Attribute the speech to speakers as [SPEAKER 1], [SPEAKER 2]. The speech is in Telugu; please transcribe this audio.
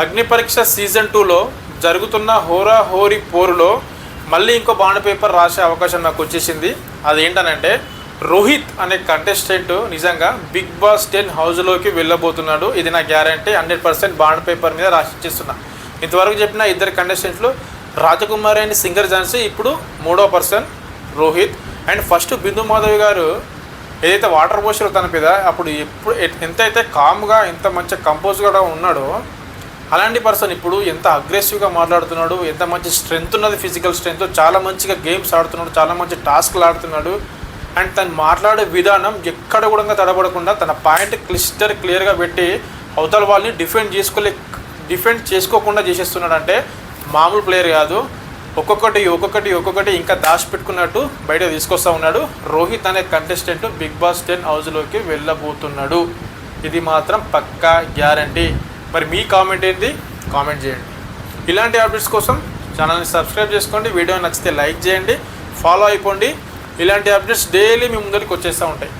[SPEAKER 1] అగ్ని పరీక్ష సీజన్ 2లో జరుగుతున్న హోరాహోరీ పోరులో మళ్ళీ ఇంకో బాండ్ పేపర్ రాసే అవకాశం నాకు వచ్చేసింది. అదేంటనంటే రోహిత్ అనే కంటెస్టెంట్ నిజంగా బిగ్ బాస్ 10 హౌస్లోకి వెళ్ళబోతున్నాడు. ఇది నా గ్యారంటీ. 100% బాండ్ పేపర్ మీద రాసి ఇచ్చేస్తున్నా. ఇంతవరకు చెప్పిన ఇద్దరు కంటెస్టెంట్స్లో రాజకుమారి అండ్ సింగర్ ఝాన్సీ, ఇప్పుడు 3వ పర్సన్ రోహిత్. అండ్ ఫస్ట్ బిందు మాధవి గారు ఏదైతే వాటర్ పోసారో తన మీద, అప్పుడు ఎప్పుడు ఎంతైతే కామ్గా ఎంత మంచి కంపోజ్గా ఉన్నాడో అలాంటి పర్సన్ ఇప్పుడు ఎంత అగ్రెసివ్గా మాట్లాడుతున్నాడు, ఎంత మంచి స్ట్రెంగ్త్ ఉన్నది, ఫిజికల్ స్ట్రెంగ్త్, చాలా మంచిగా గేమ్స్ ఆడుతున్నాడు, చాలా మంచి టాస్క్లు ఆడుతున్నాడు. అండ్ తను మాట్లాడే విధానం ఎక్కడ కూడా తడబడకుండా తన పాయింట్ క్లియర్గా పెట్టి అవతల వాళ్ళని డిఫెండ్ చేసుకోకుండా చేసేస్తున్నాడు. అంటే మామూలు ప్లేయర్ కాదు. ఒక్కొక్కటి ఇంకా దాచిపెట్టుకున్నట్టు బయట తీసుకొస్తూ ఉన్నాడు. రోహిత్ అనే కంటెస్టెంట్ బిగ్ బాస్ 10 హౌస్లోకి వెళ్ళబోతున్నాడు. ఇది మాత్రం పక్కా గ్యారంటీ. మరి మీ కామెంట్ ఏంటి? కామెంట్ చేయండి. ఇలాంటి అప్డేట్స్ కోసం ఛానల్ని సబ్స్క్రైబ్ చేసుకోండి. వీడియో నచ్చితే లైక్ చేయండి, ఫాలో అయిపోండి. ఇలాంటి అప్డేట్స్ డైలీ మీ ముందరికి వచ్చేస్తూ ఉంటాయి.